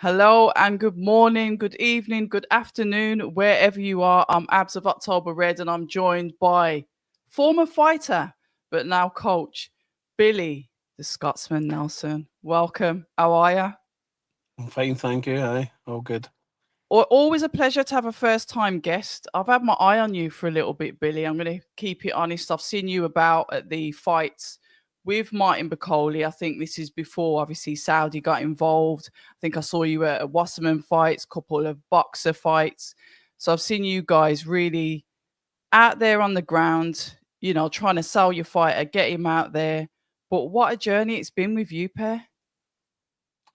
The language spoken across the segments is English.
Hello and good morning, good evening, good afternoon, wherever you are. I'm Abs of October Red and I'm joined by former fighter, but now coach, Billy, the Scotsman Nelson. Welcome. How are you? I'm fine, thank you. Aye, all good. Always a pleasure to have a first time guest. I've had my eye on you for a little bit, Billy. I'm going to keep it honest. I've seen you about at the fights with Martin Bakole. I think this is before, obviously, Saudi got involved. I think I saw you at a Wasserman fights, couple of boxer fights. So I've seen you guys really out there on the ground, trying to sell your fighter, get him out there. But what a journey it's been with you, pair.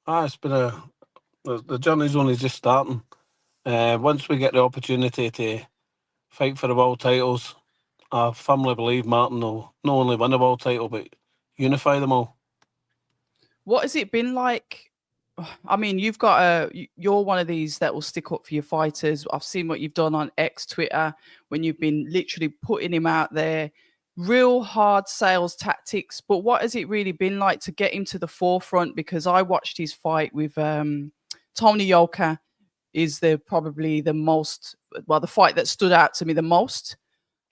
It's been the journey's only just starting. Once we get the opportunity to fight for the world titles, I firmly believe Martin will not only win the world title but unify them all. What has it been like? I mean, you're one of these that will stick up for your fighters. I've seen what you've done on X Twitter when you've been literally putting him out there, real hard sales tactics. But what has it really been like to get him to the forefront? Because I watched his fight with Tony Yoka, is probably the most, well, the fight that stood out to me the most.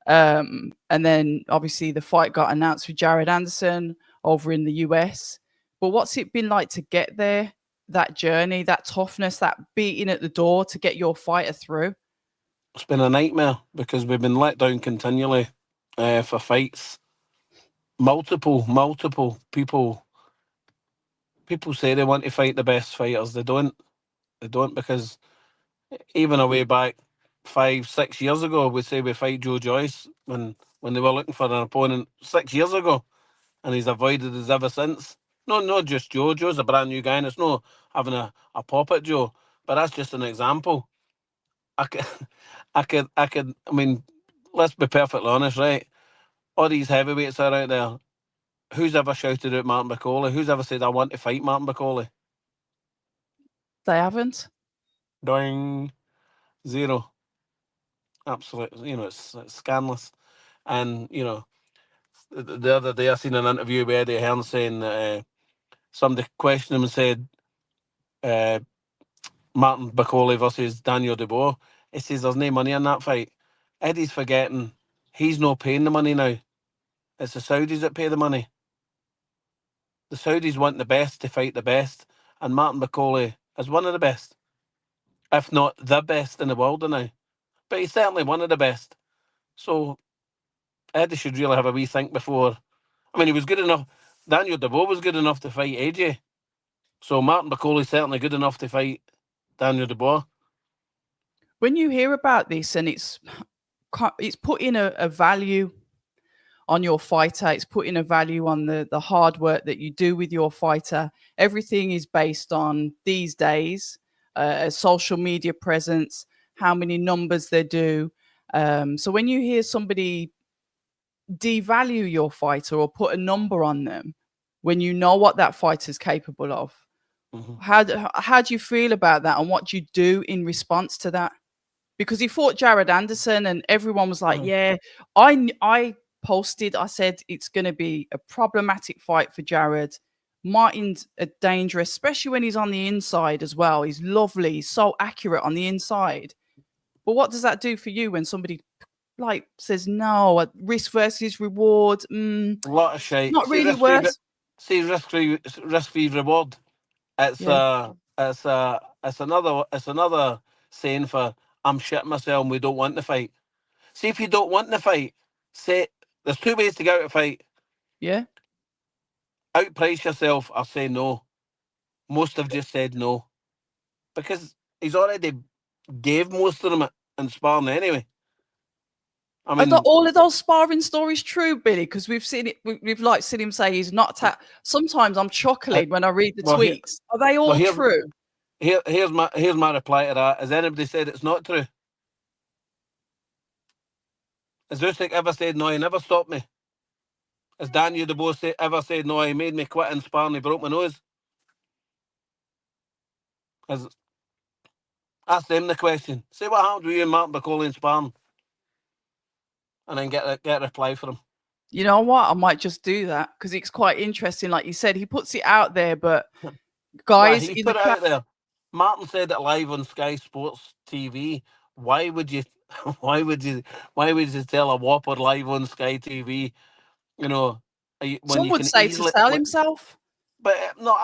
And then obviously the fight got announced with Jared Anderson over in the US. But what's it been like to get there, that journey, that toughness, that beating at the door to get your fighter through? It's been a nightmare because we've been let down continually for fights. Multiple people say they want to fight the best fighters. They don't. They don't because even a way back 5, 6 years ago, we say we fight Joe Joyce when they were looking for an opponent 6 years ago, and he's avoided us ever since. No, not just Joe. Joe's a brand new guy, and it's no having a pop at Joe, but that's just an example. I could, I could. I mean, let's be perfectly honest, right? All these heavyweights are out there. Who's ever shouted out Martin Bakole? Who's ever said I want to fight Martin Bakole? They haven't. Doing zero. Absolutely, it's scandalous. And the other day I seen an interview with Eddie Hearn saying that somebody questioned him and said uh, Martin Bakole versus Daniel Dubois. He says there's no money in that fight. Eddie's forgetting he's not paying the money now. It's the Saudis that pay the money. The Saudis want the best to fight the best, and Martin Bakole is one of the best, if not the best in the world now. But he's certainly one of the best. So Eddie should really have a wee think before. I mean, he was good enough. Daniel Dubois was good enough to fight AJ. So Martin Bacole's certainly good enough to fight Daniel Dubois. When you hear about this and it's putting a value on your fighter, it's putting a value on the hard work that you do with your fighter. Everything is based on these days, a social media presence, how many numbers they do. So when you hear somebody devalue your fighter or put a number on them, when you know what that fighter is capable of, how do you feel about that, and what do you do in response to that? Because he fought Jared Anderson, and everyone was like, "Yeah, I posted, I said it's going to be a problematic fight for Jared. Martin's a dangerous, especially when he's on the inside as well. He's lovely, he's so accurate on the inside. But what does that do for you when somebody says no, risk versus reward? A lot of shit. Not really worth. See risk-free reward. It's Yeah, another saying for I'm shitting myself and we don't want to fight. See, if you don't want to fight, say there's two ways to get out of a fight. yeah. Outprice yourself or say no. Most have just said no. Because he's already gave most of them in sparring anyway. I Are mean, all of those sparring stories true, Billy? Because we've seen it. We've seen him say he's not. Sometimes I'm chuckling when I read the tweets. Are they all true? Here's my reply to that. Has anybody said it's not true? Has Usyk ever said no? He never stopped me. Has Daniel Dubois ever said no? He made me quit in sparring. He broke my nose. Ask them the question. Say what happened with you and Martin Bakole in sparring, and then get a reply from him. You know what? I might just do that because it's quite interesting. Like you said, he puts it out there, but guys, he put it out there. Martin said it live on Sky Sports TV. Why would you? Why would you? Why would you tell a whopper live on Sky TV? You know, when Some you would can say to easily. sell himself. But no,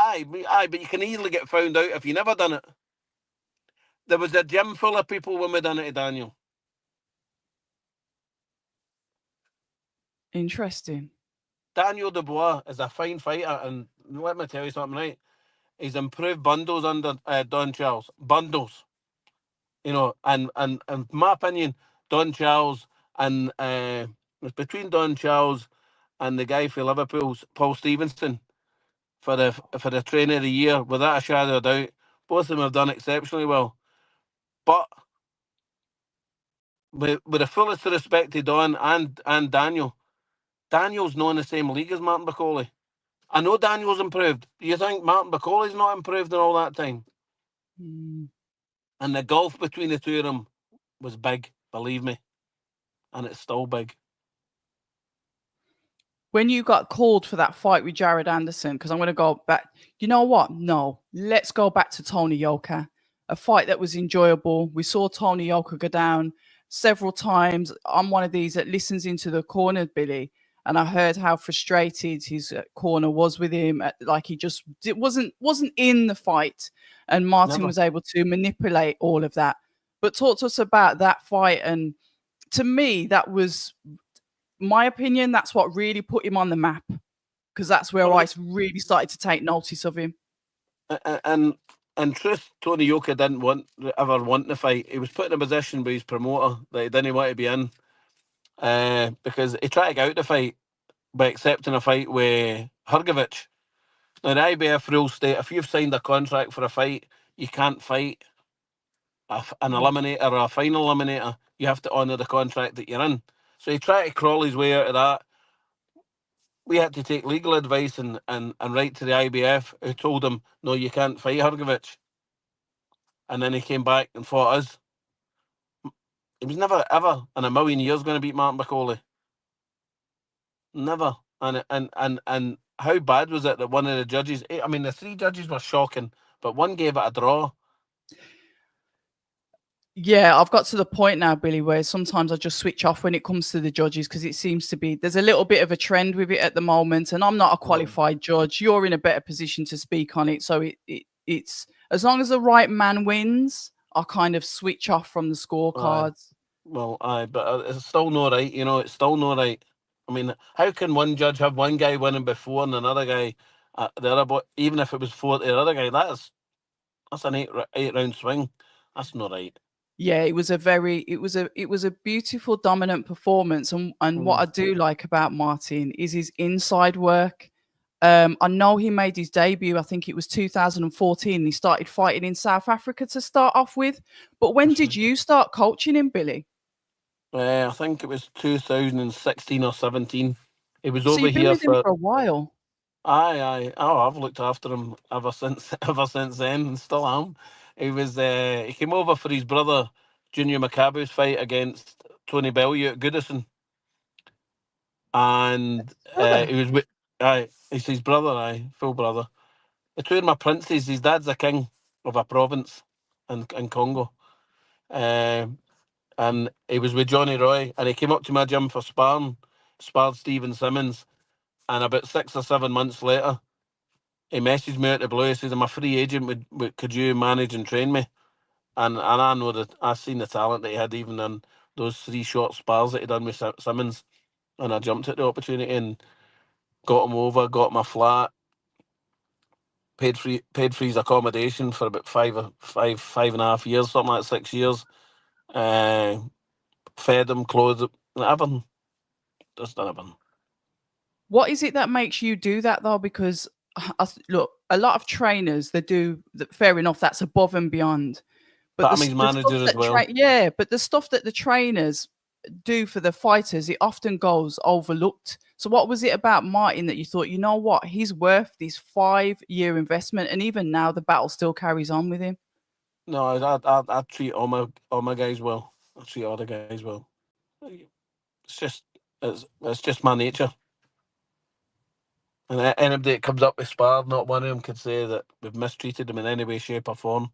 but you can easily get found out if you never done it. There was a gym full of people when we done it to Daniel. Interesting. Daniel Dubois is a fine fighter, and let me tell you something, right? He's improved bundles under Don Charles. Bundles, and my opinion, Don Charles and it's between Don Charles and the guy for Liverpool's Paul Stevenson for the trainer of the year, without a shadow of doubt. Both of them have done exceptionally well. But with the fullest respect to Don and Daniel, Daniel's not in the same league as Martin Bakole. I know Daniel's improved. Do you think Martin Bacole's not improved in all that time? Mm. And the gulf between the two of them was big, believe me. And it's still big. When you got called for that fight with Jared Anderson, because I'm going to go back, you know what? No, let's go back to Tony Yoka. A fight that was enjoyable. We saw Tony Yoka go down several times. I'm one of these that listens into the corner, Billy, and I heard how frustrated his corner was with him. Like he just wasn't in the fight, and Martin Never. was able to manipulate all of that. But talk to us about that fight, and to me, that was my opinion, that's what really put him on the map, because that's where Well, I really started to take notice of him. and in truth, Tony Yoka didn't ever want the fight. He was put in a position by his promoter that he didn't want to be in, because he tried to get out the fight by accepting a fight with Hrgovic. Now, the IBF rules state if you've signed a contract for a fight, you can't fight an eliminator or a final eliminator. You have to honour the contract that you're in. So he tried to crawl his way out of that. We had to take legal advice and write to the IBF, who told him, no, you can't fight Hrgovic. And then he came back and fought us. He was never, ever in a million years going to beat Martin Bakole. Never. And how bad was it that one of the judges, I mean, the three judges were shocking, but one gave it a draw. Yeah, I've got to the point now, Billy, where sometimes I just switch off when it comes to the judges, because it seems to be there's a little bit of a trend with it at the moment, and I'm not a qualified judge. You're in a better position to speak on it, so it's as long as the right man wins, I kind of switch off from the scorecards. Well, aye, but it's still not right. It's still not right. I mean, how can one judge have one guy winning before and another guy, the other boy, even if it was 4 to the other guy, that's an eight round swing. That's not right. Yeah, it was a beautiful dominant performance, and what I do like about Martin is his inside work. I know he made his debut, I think it was 2014. He started fighting in South Africa to start off with. But when did you start coaching him, Billy? I think it was 2016 or 17. He was So over you've been here with him for. for a while. Aye. Oh, I've looked after him ever since ever since then, and still am. He came over for his brother Junior Macabu's fight against Tony Bellew at Goodison, and Brother. he was with. Aye, he's his brother. Aye, full brother. The two of my princes. His dad's a king of a province in Congo, and he was with Johnny Roy, and he came up to my gym for sparring, sparred Stephen Simmons, and about 6 or 7 months later, he messaged me out the blue. He says, "I'm a free agent. Could you manage and train me?" And I know that I seen the talent that he had even in those 3 short spars that he done with Simmons, and I jumped at the opportunity and got him over, got him a flat, paid for his accommodation for about 5.5 years, something like 6 years. Fed him, clothed him, everything, just done everything. What is it that makes you do that though? Because look, a lot of trainers, they do fair enough, that's above and beyond. But But I'm his the stuff manager as that well. but the stuff that the trainers do for the fighters, it often goes overlooked. So what was it about Martin that you thought, you know what, he's worth this 5-year investment, and even now the battle still carries on with him? No, I treat all my guys well. I treat all the guys well. It's just my nature. And anybody that comes up with spar, not one of them could say that we've mistreated them in any way, shape, or form.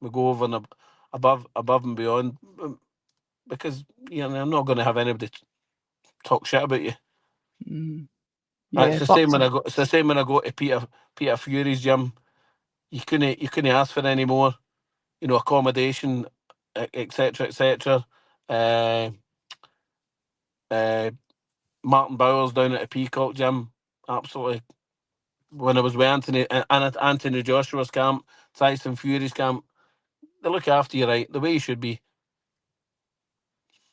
we go over and above and beyond, because I'm not going to have anybody talk shit about you. Mm. It's Yeah, the same when boxing. I go. It's the same when I go to Peter Fury's gym. You couldn't ask for any more. Accommodation, etc., etc. Uh, uh, Martin Bowers down at the Peacock gym, absolutely. When I was with Anthony Joshua's camp, Tyson Fury's camp, they look after you right, the way you should be.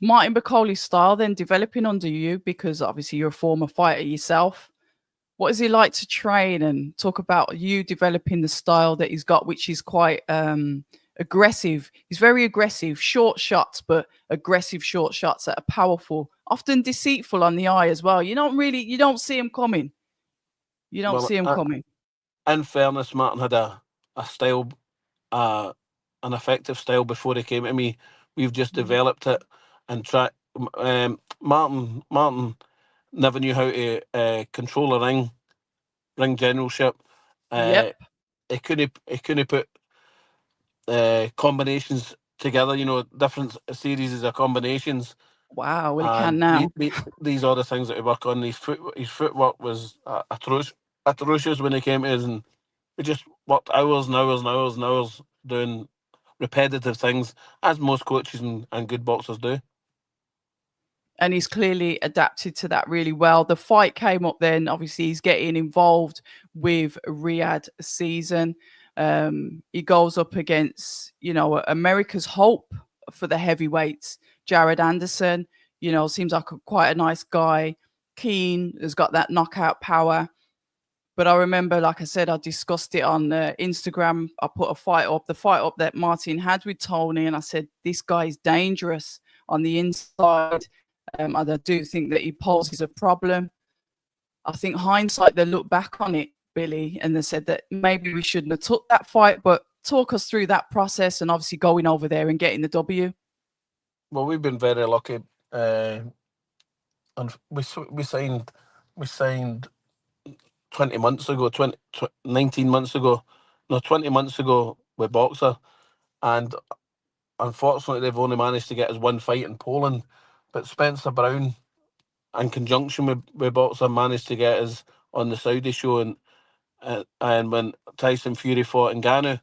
Martin Bakole's style then developing under you, because obviously you're a former fighter yourself. What is he like to train, and talk about you developing the style that he's got, which is quite aggressive. He's very aggressive, short shots, but aggressive short shots that are powerful, often deceitful on the eye as well. You don't see him coming. You don't Well, see him coming. in fairness, Martin had a style, uh, an effective style before he came to me. We've just Mhm. developed it and try. Martin never knew how to control a ring generalship. Uh, Yep. he couldn't put combinations together. Different series of combinations, Wow. Well, he can and now. these are the things that we work on. His footwork was atrocious when he came to us, and we just worked hours and hours and hours and hours doing repetitive things, as most coaches and good boxers do. And he's clearly adapted to that really well. The fight came up then. Obviously, he's getting involved with Riyadh season. He goes up against, America's hope for the heavyweights, Jared Anderson. Seems like quite a nice guy. Keen, has got that knockout power. But I remember, like I said, I discussed it on Instagram. I put the fight up that Martin had with Tony, and I said, this guy is dangerous on the inside. And I do think that he poses a problem. I think hindsight, they look back on it, Billy, and they said that maybe we shouldn't have took that fight, but talk us through that process and obviously going over there and getting the W. Well, we've been very lucky, and we signed 20 months ago, 19 months ago, no, 20 months ago with Boxer, and unfortunately they've only managed to get us one fight in Poland. But Spencer Brown, in conjunction with Boxer, managed to get us on the Saudi show, and when Tyson Fury fought in Ghana,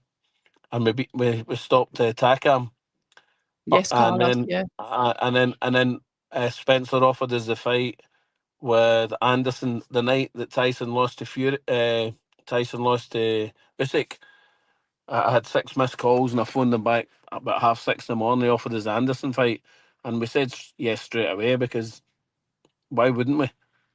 and we stopped Takam, Yes, and Carlos. then Yeah. Spencer offered us the fight with Anderson the night that Tyson lost to Fury. Tyson lost to Usyk. I had 6 missed calls and I phoned them back about 6:30 in the morning. They offered us the Anderson fight, and we said yes straight away, because why wouldn't we?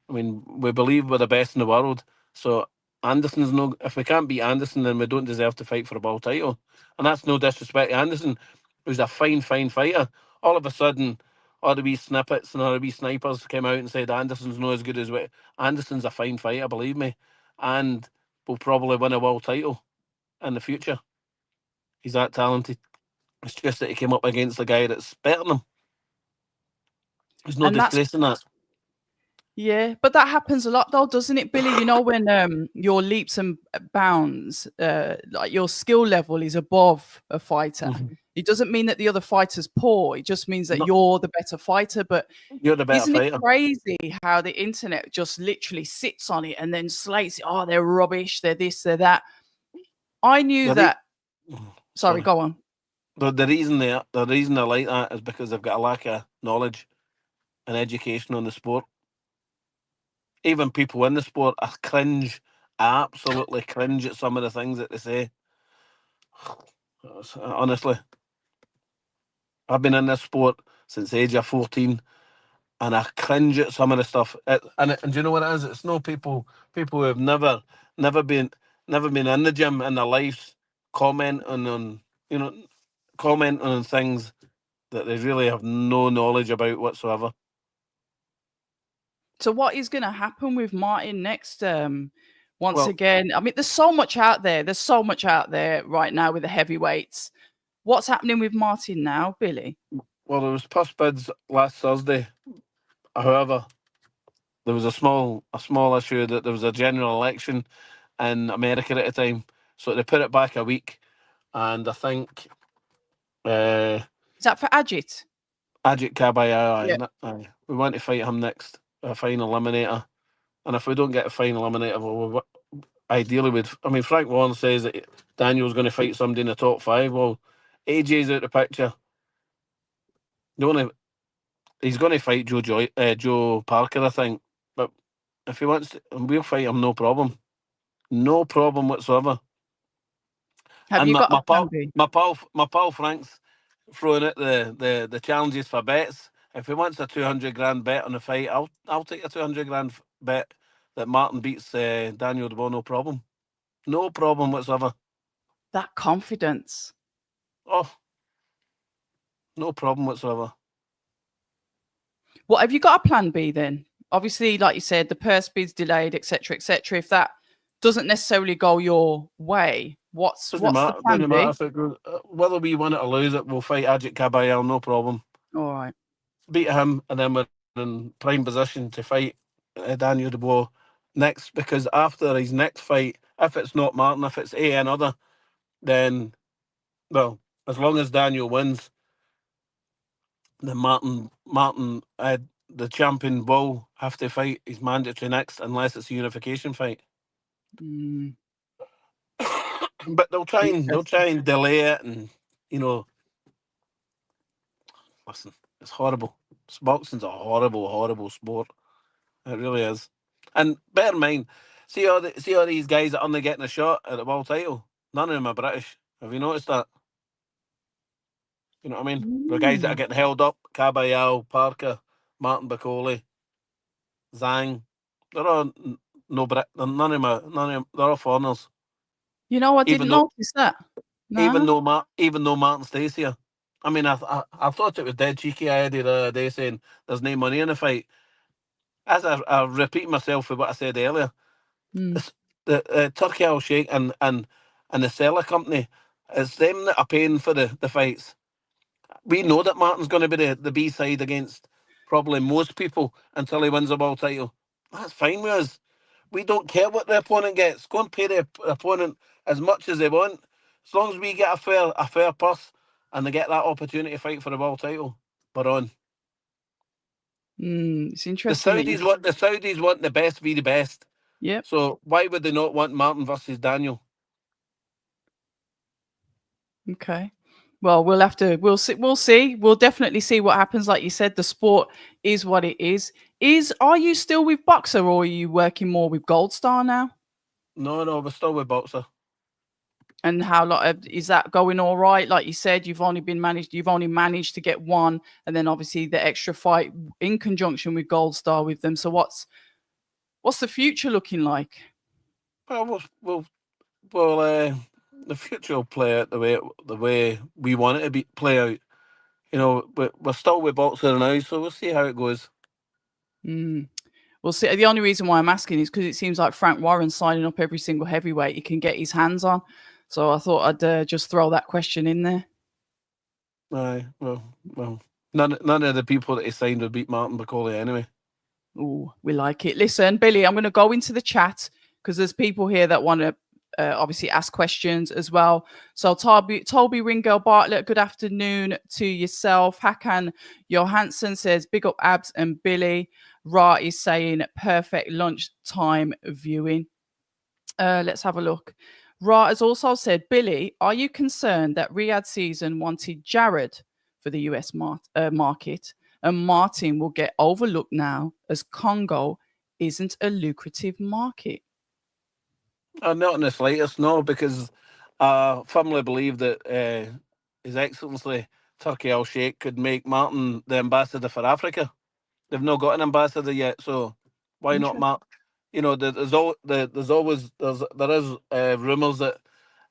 I mean, we believe we're the best in the world. So Anderson's no. If we can't beat Anderson, then we don't deserve to fight for a world title. And that's no disrespect to Anderson, who's a fine, fine fighter. All of a sudden, all the wee snippets and all the wee snipers came out and said Anderson's not as good as we. Anderson's a fine fighter, believe me, and will probably win a world title in the future. He's that talented. It's just that he came up against a guy that's better than him. There's no And that's disgrace in that. Yeah, but that happens a lot though, doesn't it, Billy? When your leaps and bounds, like your skill level is above a fighter. Mhm. It doesn't mean that the other fighter's poor. It just means that No, you're the better fighter. But you're the better isn't it fighter. crazy how the internet just literally sits on it and then slates it? Oh, they're rubbish. They're this, they're that. I knew The re- that. Sorry, Sorry. go on. The reason I like that is because they've got a lack of knowledge and education on the sport. Even people in the sport, I cringe. I absolutely cringe at some of the things that they say. Honestly, I've been in this sport since the age of 14, and I cringe at some of the stuff. And do you know what it is? It's no people who have never been never been in the gym in their lives commenting on you know commenting on things that they really have no knowledge about whatsoever. So what is going to happen with Martin next? Once Well, again, I mean, there's so much out there. There's so much out there right now with the heavyweights. What's happening with Martin now, Billy? there was push bids last Thursday. However, there was a small issue that there was a general election in America at the time, so they put it back a week, and I think Uh, Is that for Ajit? Ajit Kabaya, Yeah. aye. We want to fight him next, a final eliminator. And if we don't get a final eliminator, ideally would. I mean, Frank Warren says that Daniel's going to fight somebody in the top five. Well, AJ's out the picture. The only he's going to fight Joe Parker, I think. But if he wants, to, we'll fight him, no problem, no problem whatsoever. Have And you my, got a my plan pal, B? my pal Frank's throwing out the challenges for bets. If he wants a 200 grand bet on the fight, I'll take a 200 grand bet that Martin beats Daniel Dubois, no problem, no problem whatsoever. That confidence. Oh, no problem whatsoever. What have you got a plan B then? Obviously, like you said, the purse bid's delayed, etc., etc. If that doesn't necessarily go your way, Doesn't what's the matter. plan Doesn't matter B? if it goes, whether we win it or lose it. We'll fight Ajit Kabayel, no problem. All right. Beat him, and then we're in prime position to fight Daniel Dubois next. Because after his next fight, if it's not Martin, if it's another, then well, as long as Daniel wins, then Martin, the champion, will have to fight. He's mandatory next, unless it's a unification fight. Mm, But they'll try interesting. and delay it, and you know, listen, it's horrible. Boxing's a horrible, horrible sport. It really is. And bear in mind, see all these guys that only getting a shot at the world title. None of them are British. Have you noticed that? You know what I mean? The guys that are Mm. getting held up: Kabayal, Parker, Martin Bakole, Zhang. They're all no Brit. None of them are. None of them. They're all foreigners. You know, I Even didn't though, notice that. No. even though Martin stays here. I mean, I thought it was dead cheeky. I had the other day saying there's no money in the fight. As I repeat myself for what I said earlier, Mm. it's the Turkey Al Sheikh and the seller company, it's them that are paying for the fights. We know that Martin's going to be the B side against probably most people until he wins a world title. That's fine with us. We don't care what the opponent gets. Go and pay the opponent as much as they want, as long as we get a fair purse and they get that opportunity to fight for the world title. We're on. It's interesting that you. The Saudis want the best be the best. Yep. So why would they not want Martin versus Daniel? Okay. Well, we'll have to. We'll see. We'll see. We'll definitely see what happens. Like you said, the sport is what it is. Are you still with Boxer, or are you working more with Gold Star now? No, we're still with Boxer. And how is that going all right? Like you said, you've only managed to get one, and then obviously the extra fight in conjunction with Gold Star with them. So what's the future looking like? Well, the future will play out the way we want it to play out. You know, we're still with Boxer now, so we'll see how it goes. Mm. We'll see. The only reason why I'm asking is because it seems like Frank Warren's signing up every single heavyweight he can get his hands on. So I thought I'd just throw that question in there. Aye, well, none of the people that he signed would beat Martin Bakole anyway. Oh, we like it. Listen, Billy, I'm going to go into the chat because there's people here that want to obviously ask questions as well. So Toby Ringel Bartlett, good afternoon to yourself. Hakan Johansson says, big up Abs and Billy. Ra is saying perfect lunchtime viewing. Let's have a look. Ra has also said, Billy, are you concerned that Riyadh season wanted Jared for the US market and Martin will get overlooked now as Congo isn't a lucrative market? Not in the slightest, no, because I firmly believe that His Excellency Turkey Al Sheikh could make Martin the ambassador for Africa. They've not got an ambassador yet, so why not Interesting. Martin? You know, there's always there is rumours that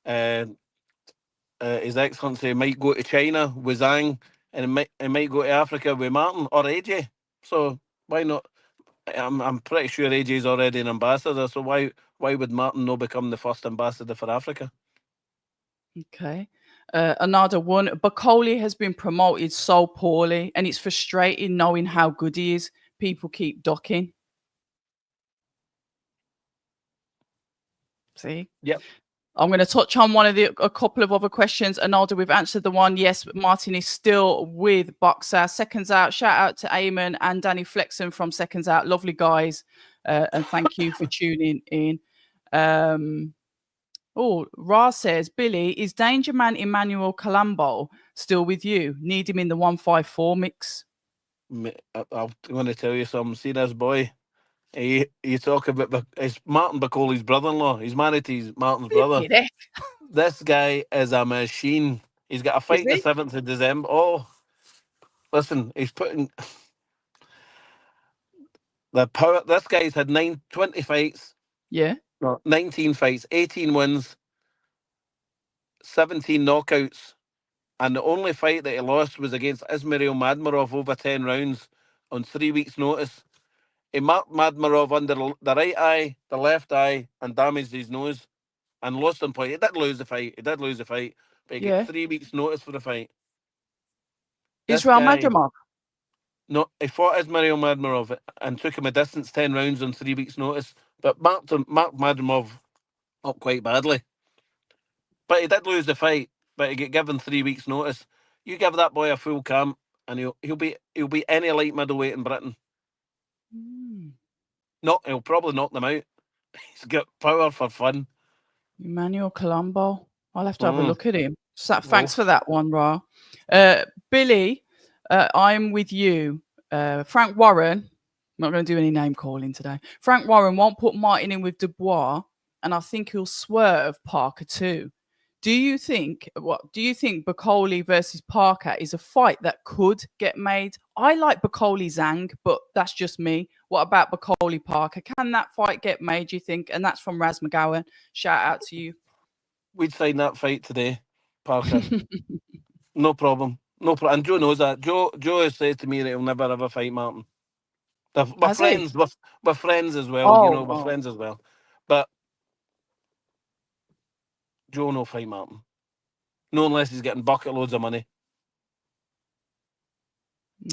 uh, His Excellency might go to China with Zhang, and he might go to Africa with Martin or AJ. So why not? I'm pretty sure AJ's already an ambassador. So why would Martin not become the first ambassador for Africa? Okay. Another one. Bakole has been promoted so poorly, and it's frustrating knowing how good he is. People keep ducking. See? Yep. I'm going to touch on a couple of other questions. Arnaldo, we've answered the one. Yes, Martin is still with Boxer. Seconds Out. Shout out to Eamon and Danny Flexen from Seconds Out. Lovely guys. And thank you for tuning in. Ra says, Billy, is Danger Man Emmanuel Colombo still with you? Need him in the 154 mix? I'm going to tell you something. See this boy? You talk about it's Martin Bacole's brother-in-law. He's married to Martin's brother. This guy is a machine. He's got a fight the 7th of December. Oh, listen, he's putting the power. This guy's had 20 fights. Yeah. No, 19 fights, 18 wins, 17 knockouts. And the only fight that he lost was against Ismail Madmarov over 10 rounds on 3 weeks' notice. He marked Madmarov under the right eye, the left eye, and damaged his nose and lost on point. He did lose the fight. But he got 3 weeks' notice for the fight. Israel Madrimov? No, he fought Ismail Madmarov and took him a distance 10 rounds on 3 weeks' notice. But marked Madrimov up quite badly. But he did lose the fight, but he got given 3 weeks' notice. You give that boy a full camp, and he'll be any light middleweight in Britain. He'll probably knock them out. He's got power for fun. Emmanuel Colombo. I'll have to have a look at him. So, thanks for that one, Ra. Billy, I'm with you. Frank Warren, I'm not going to do any name calling today. Frank Warren won't put Martin in with Dubois, and I think he'll swerve Parker too. Do you think Bakole versus Parker is a fight that could get made? I like Bakole Zhang, but that's just me. What about Bakole Parker? Can that fight get made, do you think? And that's from Raz McGowan. Shout out to you. We'd sign that fight today, Parker. No problem. No problem. And Joe knows that. Joe has said to me that he'll never ever fight Martin. We're friends. We're friends as well. We're friends as well. But Joe no fight Martin. No, unless he's getting bucket loads of money.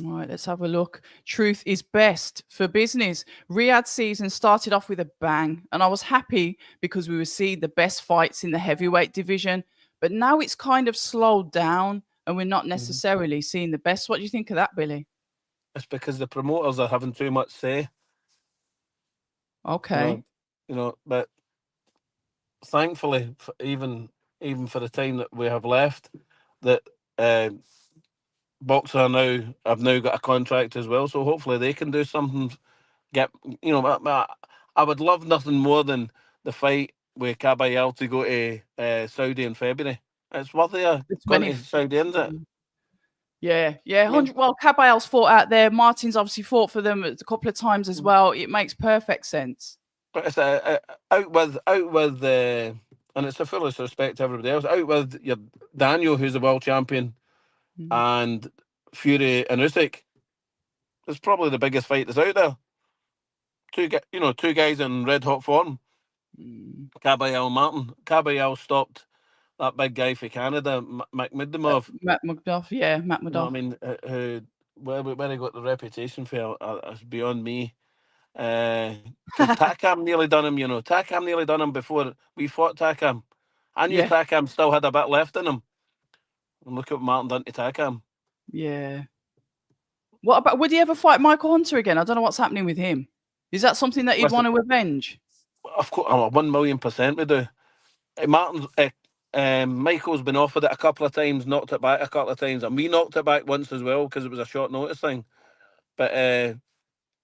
All right, let's have a look. Truth is best for business. Riyadh season started off with a bang, and I was happy because we were seeing the best fights in the heavyweight division. But now it's kind of slowed down, and we're not necessarily seeing the best. What do you think of that, Billy? It's because the promoters are having too much say. Okay. But thankfully, even for the time that we have left, that Boxer have now got a contract as well, so hopefully they can do something. I would love nothing more than the fight with Kabayel to go to Saudi in February. It's worthy of going to Saudi, isn't it? Yeah. 100. Well, Kabayel's fought out there. Martin's obviously fought for them a couple of times as well. It makes perfect sense. But it's out with and it's a fullest respect to everybody else. Out with your Daniel, who's the world champion, and Fury and Usyk. It's probably the biggest fight that's out there. Two guys in red hot form. Kabayel Martin. Kabayel stopped that big guy for Canada, Makhmudimov. Matt Madoff. I mean, where he got the reputation for is beyond me. Because Takam nearly done him, Takam nearly done him before we fought Takam. I knew Takam still had a bit left in him. And look at Martin done to Takam. Yeah. What about, would he ever fight Michael Hunter again? I don't know what's happening with him. Is that something that he'd want to avenge? Of course, 1,000,000% we do. Michael's been offered it a couple of times, knocked it back a couple of times, and we knocked it back once as well because it was a short notice thing. But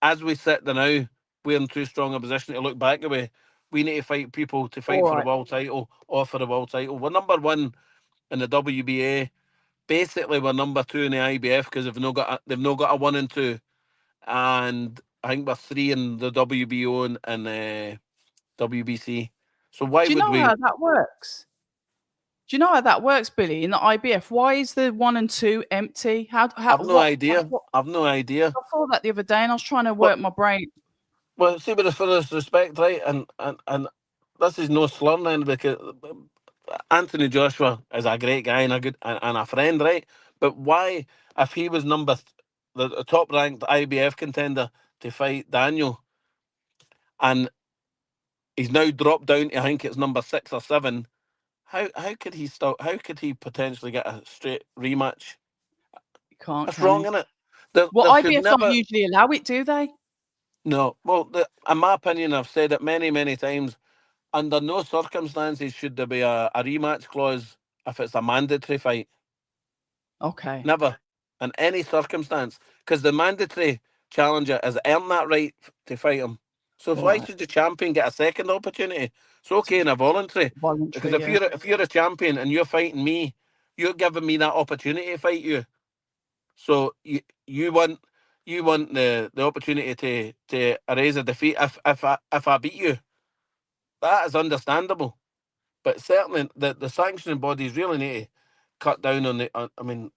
as we sit there now, we're in too strong a position to look back away. We need to fight people to fight for the world title or for the world title. We're number one in the WBA. Basically, we're number two in the IBF because they've not got a 1 and 2, and I think we're 3 in the WBO and WBC. So why would we? Do you know how that works? Do you know how that works, Billy? In the IBF, why is the 1 and 2 empty? I've no idea. I've no idea. I saw that the other day, and I was trying to work my brain. Well, see, with the fullest respect, right, and this is no slur then, because Anthony Joshua is a great guy and a friend, right? But why, if he was the top ranked IBF contender to fight Daniel, and he's now dropped down to, I think it's number 6 or 7, how could he stop? How could he potentially get a straight rematch? Can't, That's can wrong, he? isn't it? Well, There should IBF don't never. usually allow it, do they? No. Well, in my opinion, I've said it many, many times. Under no circumstances should there be a rematch clause if it's a mandatory fight. Okay. Never, in any circumstance, because the mandatory challenger has earned that right to fight him. So All why right. should the champion get a second opportunity? It's okay in a voluntary, because Voluntary, yeah. if you're a champion and you're fighting me, you're giving me that opportunity to fight you. So you want the opportunity to erase a defeat if I beat you. That is understandable, but certainly the sanctioning bodies really need to cut down on the. I mean,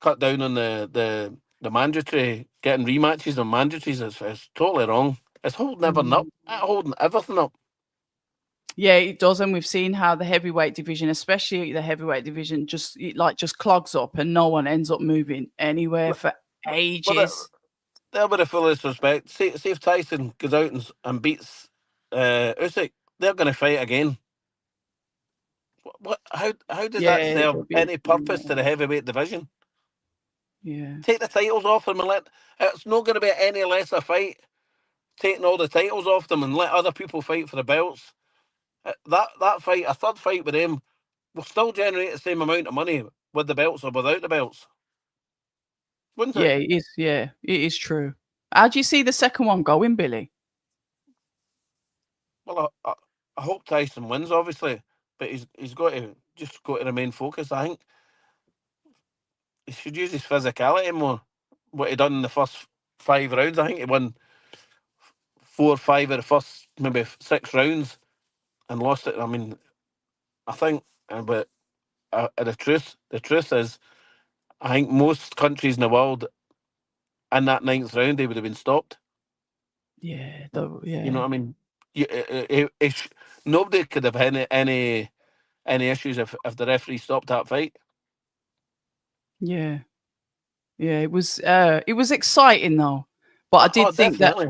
cut down on the mandatory getting rematches on mandatories is totally wrong. It's holding everything up. Mm. It's holding everything up. Yeah, it does, and we've seen how the heavyweight division, especially the heavyweight division, just clogs up, and no one ends up moving anywhere for But ages. they're with the fullest respect. See if Tyson goes out and beats Usyk, they're going to fight again. What? How does that Yeah, serve there'll be. any purpose to the heavyweight division? Yeah, Take the titles off them and let. It's not going to be any less a fight taking all the titles off them and let other people fight for the belts. That fight, a third fight with them, will still generate the same amount of money with the belts or without the belts, wouldn't yeah, it? it is. Yeah, it is true. How do you see the second one going, Billy? Well, I hope Tyson wins, obviously, but he's got to remain focused. I think he should use his physicality more. What he done in the first 5 rounds, I think he won 4 or 5 of the first maybe 6 rounds and lost it. I mean, I think, but the truth is, I think most countries in the world in that ninth round they would have been stopped. Yeah, You know yeah, what I mean? You, nobody could have any issues if the referee stopped that fight. yeah, yeah. It was exciting though, but I did Oh, think that. definitely.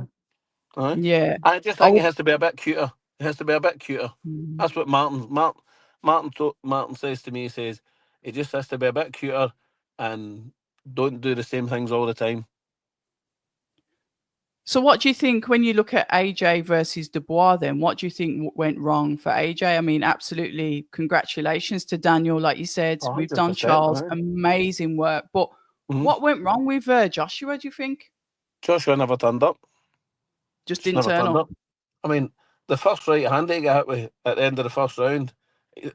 Aye. Yeah, I just I think it would. has to be a bit cuter. It has to be a bit cuter. Mm. That's what Martin says to me. He says it just has to be a bit cuter and don't do the same things all the time. So, what do you think when you look at AJ versus Dubois? Then, what do you think went wrong for AJ? I mean, absolutely, congratulations to Daniel. Like you said, we've done 100%. Charles, Aye. amazing work. But Mm-hmm. what went wrong with Joshua? Do you think Joshua never turned up. just Just didn't never turn turned up? up. I mean, the first right hand he got hit with at the end of the first round,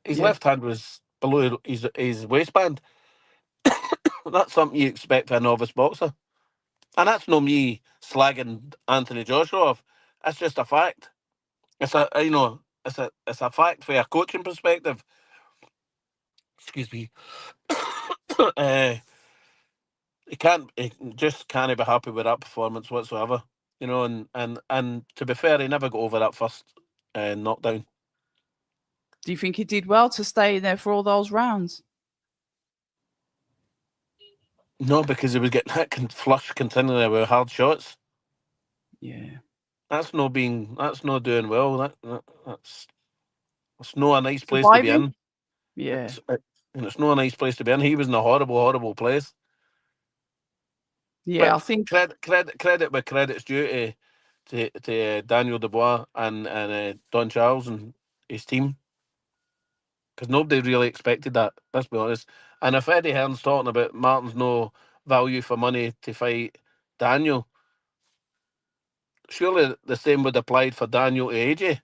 his Yeah, left hand was below his waistband. That's something you expect for a novice boxer. And that's no me slagging Anthony Joshua off. That's just a fact. It's it's a fact for a coaching perspective. Excuse me. uh, he just can't be happy with that performance whatsoever. You know, and to be fair, he never got over that first knockdown. do you think he did well to stay there for all those rounds? No, because he was getting hit and flush continually with hard shots. Yeah, That's no doing well. That's no a nice place to be surviving. in. Yeah, And it's no a nice place to be in. He was in a horrible, horrible place. yeah. But I think credit where credit's due to Daniel Dubois and Don Charles and his team, because nobody really expected that. Let's be honest. And if Eddie Hearn's talking about Martin's no value for money to fight Daniel, surely the same would apply for Daniel to AJ.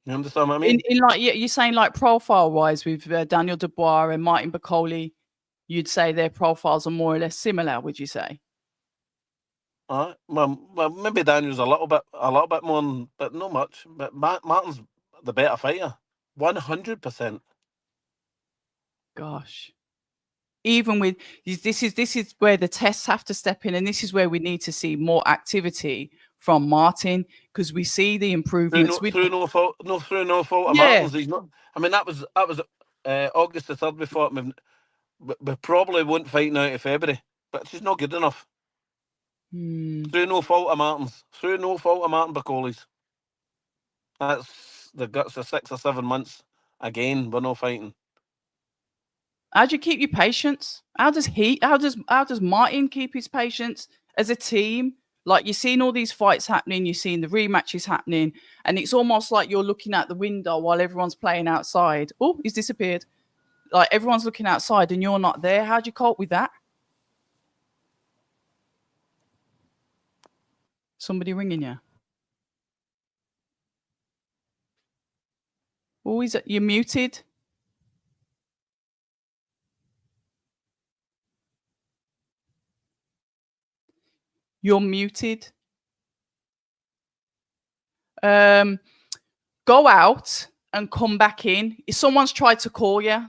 You understand what I mean? in like you're saying like profile wise with Daniel Dubois and Martin Bakole, you'd say their profiles are more or less similar. Would you say? Well, maybe Daniel's a little bit more, but not much. But Martin's the better fighter, 100%. Gosh. Even with this is where the tests have to step in, and this is where we need to see more activity from Martin because we see the improvements with Through no fault of yeah, Martin's. He's not. I mean, that was August the 3rd. We fought him. We probably won't fight now to February, but she's not good enough. Through no fault of Martin's. Through no fault of Martin Bacole's. That's the guts of 6 or 7 months. Again, we're no fighting. How do you keep your patience? How does Martin keep his patience as a team? Like you're seeing all these fights happening, you're seeing the rematches happening, and it's almost like you're looking out the window while everyone's playing outside. Oh, he's disappeared. Like everyone's looking outside and you're not there. How do you cope with that? Somebody ringing you? Oh, you're muted. You're muted. Go out and come back in. If someone's tried to call you,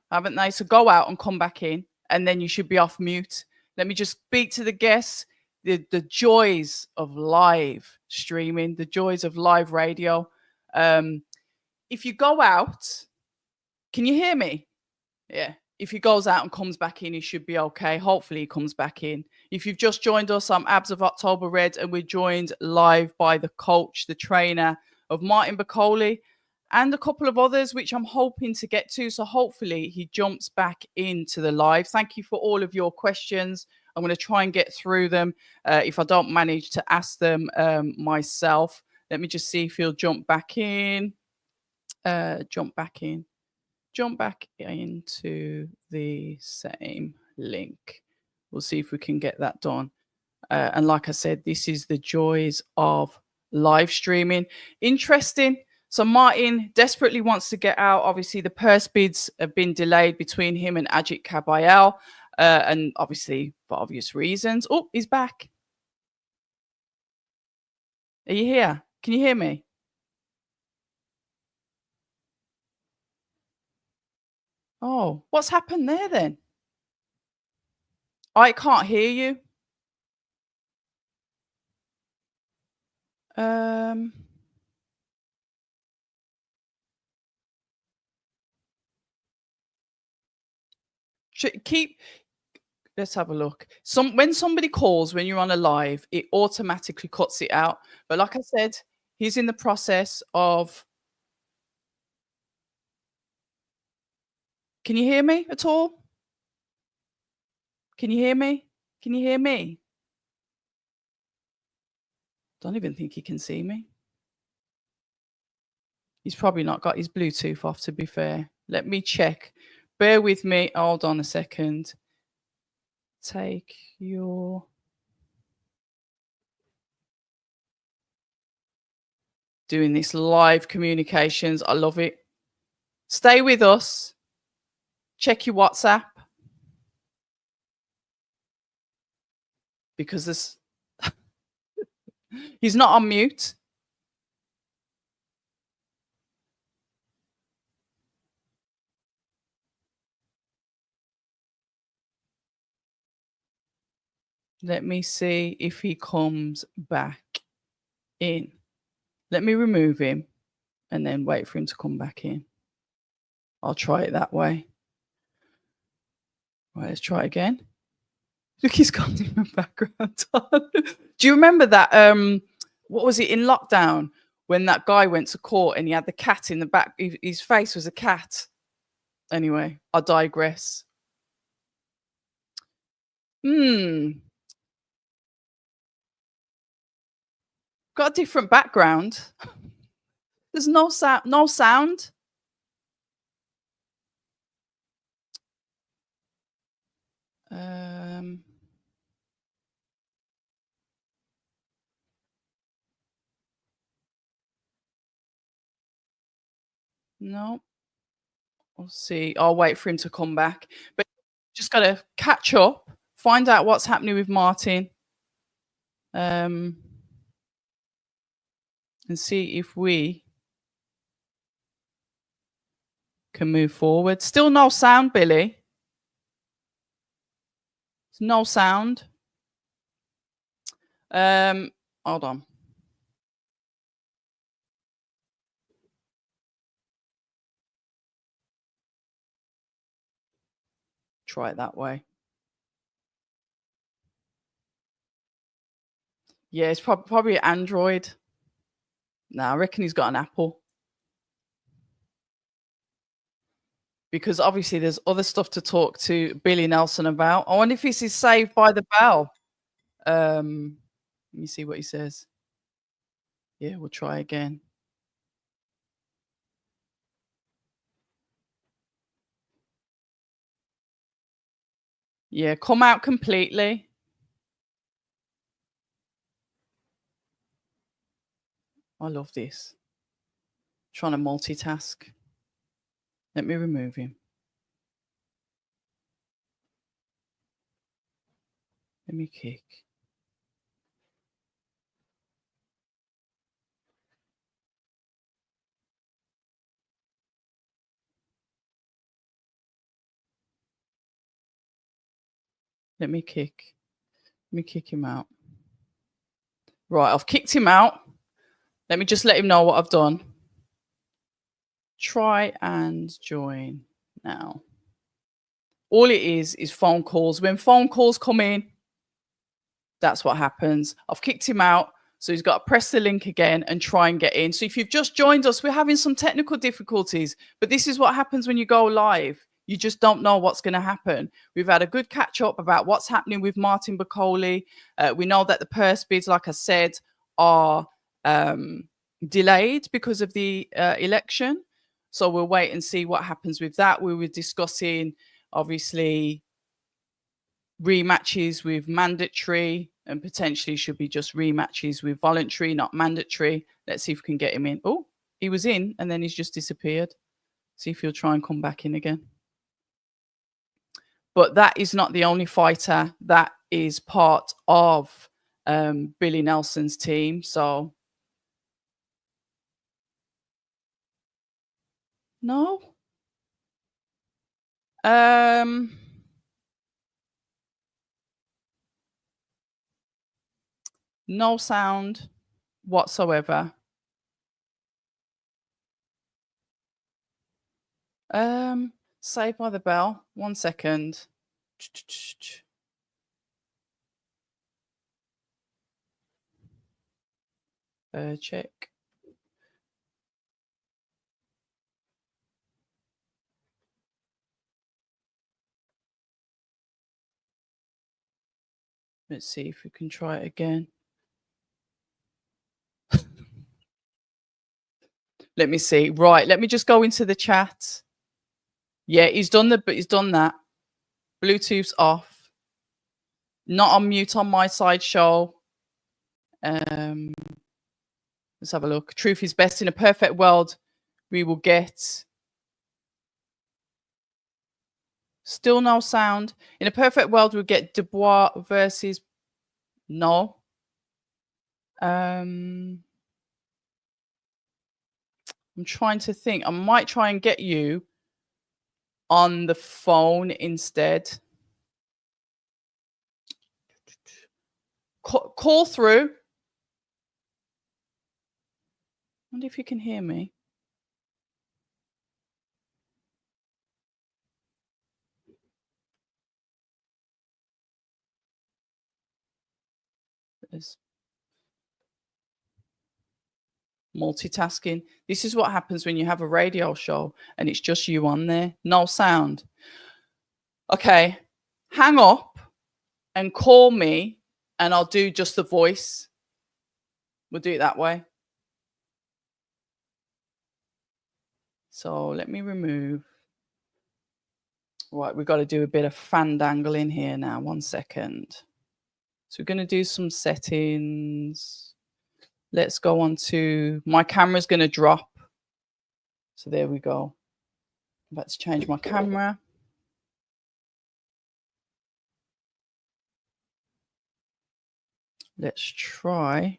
haven't they? So go out and come back in, and then you should be off mute. Let me just speak to the guests. The joys of live streaming, the joys of live radio. If you go out, can you hear me? Yeah. If he goes out and comes back in, he should be okay. Hopefully, he comes back in. If you've just joined us, I'm Abs of October Red, and we're joined live by the coach, the trainer of Martin Bakole, and a couple of others, which I'm hoping to get to. So hopefully, he jumps back into the live. Thank you for all of your questions. I'm going to try and get through them. If I don't manage to ask them myself, let me just see if he'll jump back in. Jump back into the same link. We'll see if we can get that done. And like I said, this is the joys of live streaming. Interesting. So Martin desperately wants to get out. Obviously, the purse bids have been delayed between him and Ajit Kabayel. And obviously, for obvious reasons. Oh, he's back. Are you here? Can you hear me? Oh, what's happened there then? I can't hear you. Keep. Let's have a look. When somebody calls when you're on a live, it automatically cuts it out. But like I said, he's in the process of. Can you hear me at all? Can you hear me? Can you hear me? Don't even think he can see me. He's probably not got his Bluetooth off, to be fair. Let me check. Bear with me. Hold on a second. Take your. Doing this live communications. I love it. Stay with us. Check your WhatsApp. Because this. He's not on mute. Let me see if he comes back in. Let me remove him and then wait for him to come back in. I'll try it that way. Right, let's try again. Look, he's got in the background. Do you remember that? What was it in lockdown when that guy went to court and he had the cat in the back? His face was a cat. Anyway, I digress. Got a different background. There's no sound. No sound. No. We'll see. I'll wait for him to come back. But just got to catch up, find out what's happening with Martin, and see if we can move forward. Still no sound, Billy. No sound. Hold on. Try it that way. Yeah, it's probably Android. No, I reckon he's got an Apple. Because obviously there's other stuff to talk to Billy Nelson about. I wonder if this is Saved by the Bell. Let me see what he says. Yeah, we'll try again. Yeah, come out completely. I love this. Trying to multitask. Let me remove him. Let me kick. Let me kick. Let me kick him out. Right, I've kicked him out. Let me just let him know what I've done. Try and join now. All it is phone calls. When phone calls come in, that's what happens. I've kicked him out. So he's got to press the link again and try and get in. So if you've just joined us, we're having some technical difficulties. But this is what happens when you go live. You just don't know what's going to happen. We've had a good catch up about what's happening with Martin Bakole. We know that the purse bids, like I said, are delayed because of the election. So we'll wait and see what happens with that. We were discussing, obviously, rematches with mandatory and potentially should be just rematches with voluntary, not mandatory. Let's see if we can get him in. Oh, he was in and then he's just disappeared. See if he'll try and come back in again. But that is not the only fighter that is part of Billy Nelson's team. So, no. No sound whatsoever. Saved by the Bell. 1 second. Check. Let's see if we can try it again. Let me see. Right, let me just go into the chat. Yeah, he's done that. Bluetooth's off. Not on mute on my side show. Let's have a look. Truth is best. In a perfect world, we will get still no sound. In a perfect world, we'll get Dubois versus no. I'm trying to think. I might try and get you on the phone instead. Call through. I wonder if you can hear me. There's multitasking. This is what happens when you have a radio show and it's just you on there. No sound. Okay. Hang up and call me and I'll do just the voice. We'll do it that way. So let me remove. Right, we've got to do a bit of fandangling here now. 1 second. So we're going to do some settings. Let's go on to my camera's going to drop. So there we go. Let's change my camera. Let's try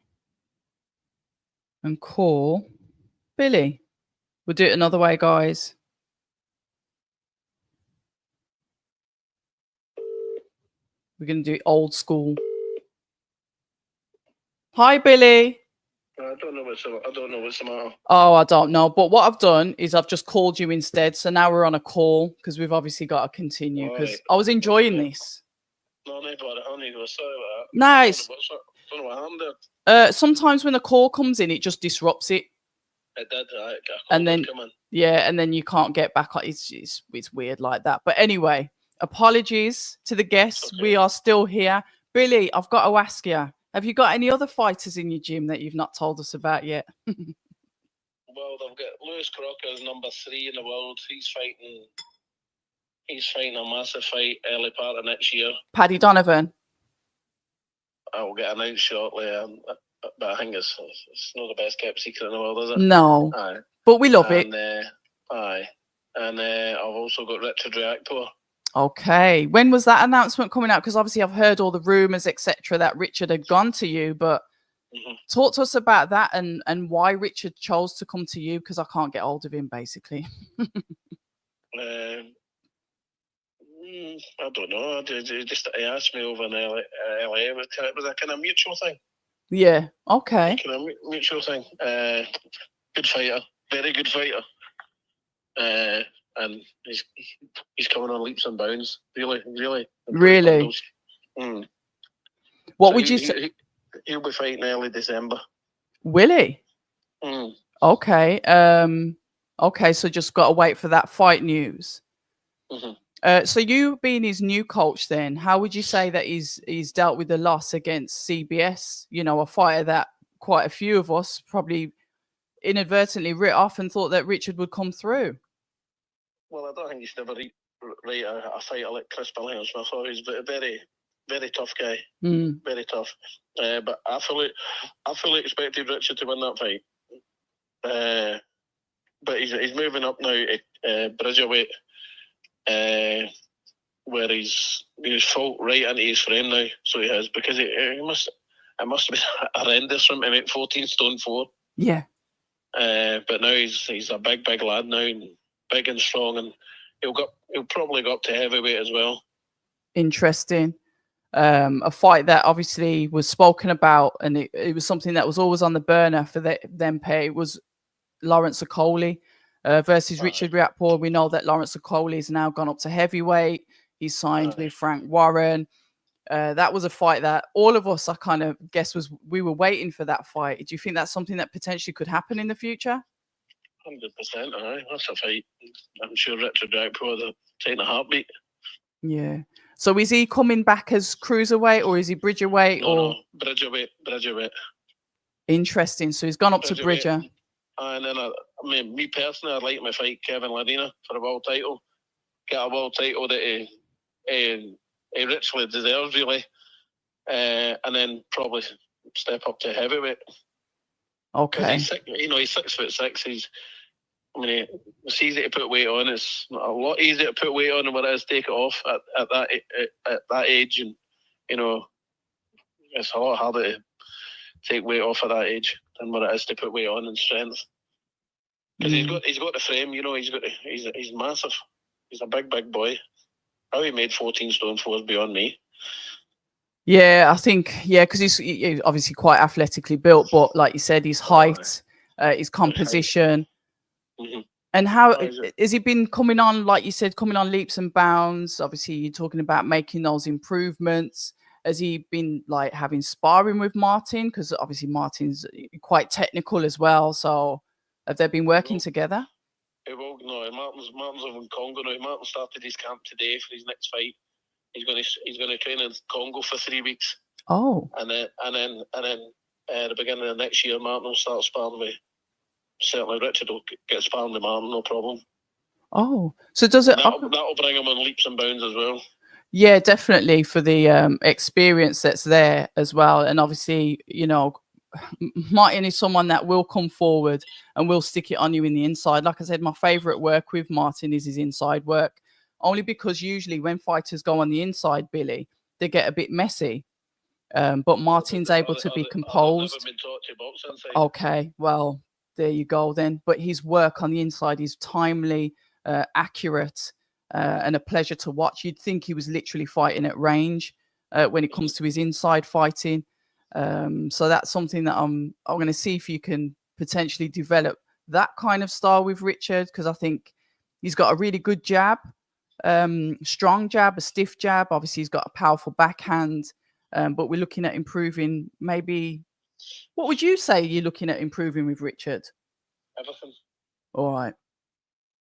and call Billy. We'll do it another way, guys. We're going to do it old school. Hi, Billy. I don't know what's the matter. Oh, I don't know. But what I've done is I've just called you instead. So now we're on a call because we've obviously got to continue because I was enjoying this. No, sorry about that. Nice. Don't know what happened there. Sometimes when a call comes in, it just disrupts it. It did, right? And then- come in. Yeah, and then you can't get back on. It's weird like that. But anyway, apologies to the guests. Okay. We are still here. Billy, I've got to ask you, have you got any other fighters in your gym that you've not told us about yet? Well, they've got Lewis Crocker is number 3 in the world. He's fighting a massive fight early part of next year. Paddy Donovan. I will get announced shortly. But I think it's not the best kept secret in the world, is it? No, Aye. but we love it. Aye. And I've also got Richard Reactor. Okay. When was that announcement coming out? Because obviously I've heard all the rumours, etc., that Richard had gone to you, but talk to us about that and why Richard chose to come to you, because I can't get hold of him, basically. I don't know. He asked me over in LA. It was a kind of mutual thing. Yeah. Okay. Kind of mutual thing. Good fighter. Very good fighter. And he's coming on leaps and bounds. Really. Really? What would you say? He'll be fighting early December. Will he? Mm. Okay. Okay. So just got to wait for that fight news. So you being his new coach, then how would you say that he's dealt with the loss against CBS? You know, a fighter that quite a few of us probably inadvertently writ off and thought that Richard would come through. Well, I don't think he's never rate a fighter like Chris Billiams. I thought he's a very, very tough guy. Very tough. But I fully expected Richard to win that fight. But he's moving up now to Bridgerweight, where he's full right into his frame now. So he has, because it must have been horrendous for him to make 14 stone 4. Yeah. But now he's a big lad now, and big and strong, and he'll probably go up to heavyweight as well. Interesting. A fight that obviously was spoken about, and it was something that was always on the burner for them. It was Lawrence Okoli versus Richard Riakporhe. We know that Lawrence Okoli has now gone up to heavyweight. He's signed with Frank Warren. That was a fight that all of us, I kind of guess, we were waiting for that fight. Do you think that's something that potentially could happen in the future? 100%. Aye, that's a fight. I'm sure Richard Riakporhe will take a heartbeat. Yeah. So is he coming back as cruiserweight, or is he Bridgerweight? No, Bridgerweight. Interesting. So he's gone up to Bridger. And then, I mean, me personally, I'd like him to fight Kevin Ladina for a world title. Get a world title that he richly deserves, really. And then probably step up to heavyweight. Okay. He's 6'6". It's easy to put weight on. It's a lot easier to put weight on than what it is to take it off at that age. And, it's a lot harder to take weight off at that age than what it is to put weight on in strength. Because he's got the frame, he's massive. He's a big boy. How he made 14 stone 4 is beyond me. Yeah, I think, because he's obviously quite athletically built, but like you said, his height, his composition. And how has he been coming on, like you said, coming on leaps and bounds? Obviously, you're talking about making those improvements. Has he been like having sparring with Martin? Because obviously Martin's quite technical as well. So have they been working together? No, Martin's over in Congo now. Martin started his camp today for his next fight. He's going to train in Congo for 3 weeks. Oh. And then at the beginning of next year, Martin will start sparring with. Certainly, Richard will get sparring with Martin, no problem. Oh, so does it? That'll bring him on leaps and bounds as well. Yeah, definitely, for the experience that's there as well. And obviously, Martin is someone that will come forward and will stick it on you in the inside. Like I said, my favorite work with Martin is his inside work, only because usually when fighters go on the inside, Billy, they get a bit messy. But Martin's able to be composed. I've never been taught to box inside. Okay, well, there you go then. But his work on the inside is timely, accurate, and a pleasure to watch. You'd think he was literally fighting at range when it comes to his inside fighting. So that's something that I'm going to see if you can potentially develop that kind of style with Richard, because I think he's got a really good jab, strong jab, a stiff jab. Obviously, he's got a powerful backhand. but we're looking at improving. Maybe, what would you say you're looking at improving with Richard? Everything. All right.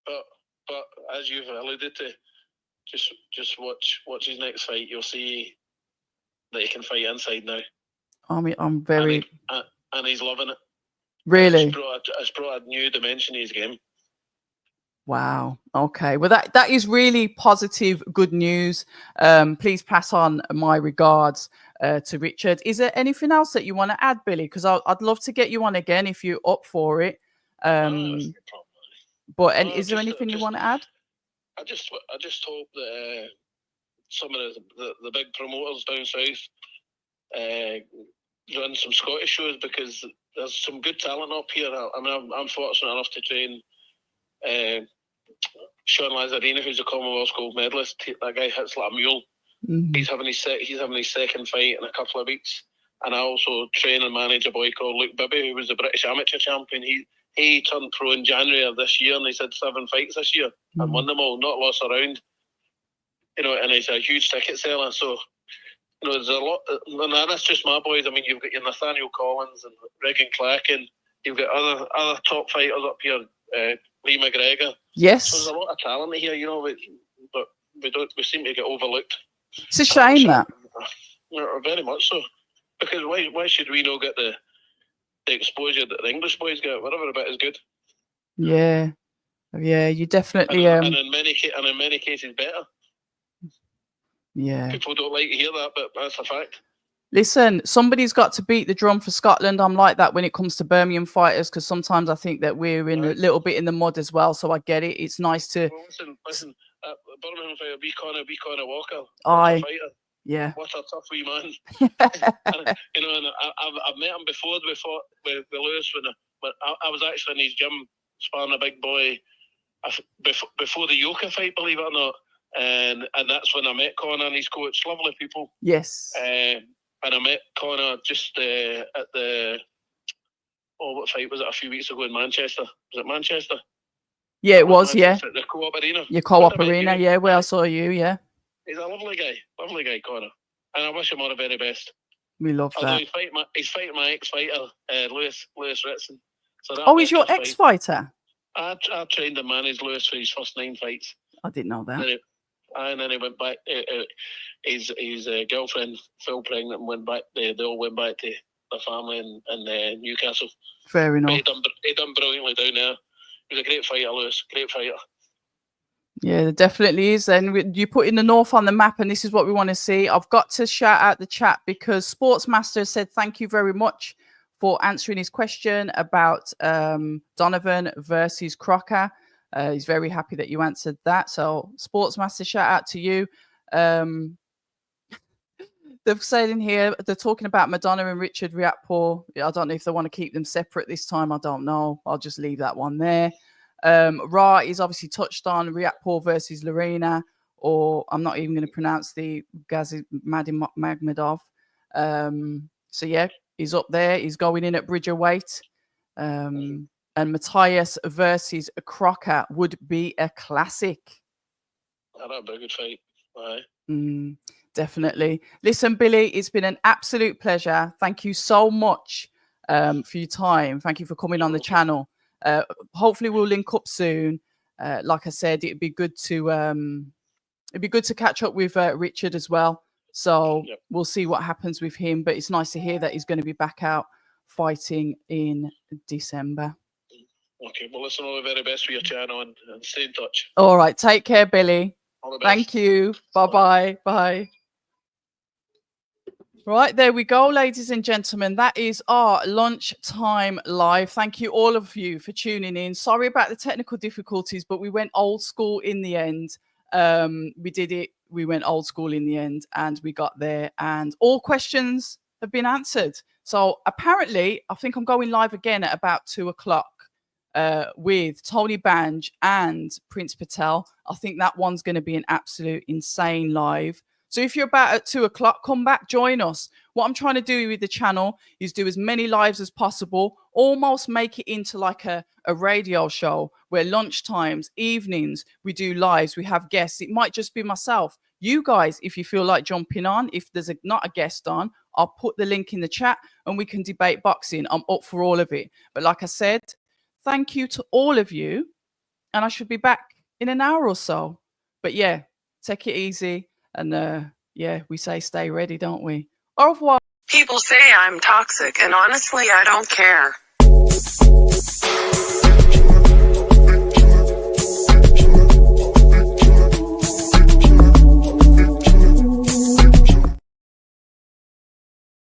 But as you've alluded to, just watch his next fight. You'll see that he can fight inside now. I mean, I'm very. And he's loving it. Really? It's brought a new dimension to his game. Wow. Okay. Well, that is really positive, good news. Please pass on my regards to Richard. Is there anything else that you want to add, Billy? Because I'd love to get you on again if you're up for it. But is there anything you want to add? I just hope that some of the big promoters down south run some Scottish shows, because there's some good talent up here. I mean, I'm fortunate enough to train Sean Lazarina, who's a Commonwealth gold medalist. That guy hits like a mule. Mm-hmm. He's having his second fight in a couple of weeks. And I also train and manage a boy called Luke Bibby, who was the British amateur champion. He turned pro in January of this year, and he's had 7 fights this year and won them all, not lost a round. And he's a huge ticket seller. So, there's a lot, and that's just my boys. I mean, you've got your Nathaniel Collins and Regan Clark, and you've got other top fighters up here, Lee McGregor. Yes. So there's a lot of talent here, but we seem to get overlooked. It's a shame that. Very much so. Because why should we not get the exposure that the English boys get? Whatever a bit is good. Yeah, you definitely. And in many cases, better. Yeah. People don't like to hear that, but that's a fact. Listen, somebody's got to beat the drum for Scotland. I'm like that when it comes to Birmingham fighters, because sometimes I think that we're in a little bit in the mud as well. So I get it. It's nice to. Well, listen. Birmingham fighter, B. Connor Walker. Aye. Fighter. Yeah. What a tough wee man. and I've met him before. We fought with Lewis when I was actually in his gym sparring a big boy before the Yoka fight, believe it or not. And that's when I met Connor and his coach. Lovely people. Yes. And I met Connor just at the what fight was it a few weeks ago in Manchester? Was it Manchester? Yeah, it was. Manchester, yeah. The Co-op Arena. Your Co-op Arena. Yeah, where I saw you. Yeah. He's a lovely guy, Connor, and I wish him all the very best. We love that. He's fighting my ex-fighter, Lewis Ritson. So he's your ex-fighter? I trained and managed Lewis for his first 9 fights. I didn't know that. And then he went back. His girlfriend fell pregnant and went back. They all went back to their family in Newcastle. Fair enough. He done brilliantly down there. He was a great fighter, Lewis. Great fighter. Yeah, there definitely is. And you put in the North on the map, and this is what we want to see. I've got to shout out the chat because Sportsmaster said thank you very much for answering his question about Donovan versus Crocker. He's very happy that you answered that. So Sportsmaster, shout out to you. They've said in here, they're talking about Madonna and Richard Riakporhe. I don't know if they want to keep them separate this time. I don't know. I'll just leave that one there. Ra is obviously touched on Riakporhe versus Lorena, or I'm not even going to pronounce the Gazi Magmadov. So yeah, he's up there. He's going in at Bridgerweight. And Matthias versus Crocker would be a classic. That'd be a good fight. Aye. Definitely. Listen, Billy, it's been an absolute pleasure. Thank you so much for your time. Thank you for coming on the channel. Hopefully we'll link up soon. Like I said, it'd be good to catch up with Richard as well. So We'll see what happens with him. But it's nice to hear that he's going to be back out fighting in December. Okay, well, listen, all the very best for your channel and stay in touch. All right, take care, Billy. All the best. Thank you. Bye-bye. Bye. Right, there we go, ladies and gentlemen. That is our lunchtime live. Thank you, all of you, for tuning in. Sorry about the technical difficulties, but we went old school in the end. We did it. We went old school in the end, and we got there. And all questions have been answered. So apparently, I think I'm going live again at about 2:00 with Tony Banj and Prince Patel. I think that one's going to be an absolute insane live. So if you're about at 2 o'clock, come back, join us. What I'm trying to do with the channel is do as many lives as possible, almost make it into like a radio show where lunch times, evenings, we do lives, we have guests. It might just be myself. You guys, if you feel like jumping on, if there's not a guest on, I'll put the link in the chat and we can debate boxing. I'm up for all of it. But like I said, thank you to all of you. And I should be back in an hour or so. But yeah, take it easy. And yeah, we say stay ready, don't we? Au revoir. People say I'm toxic, and honestly, I don't care.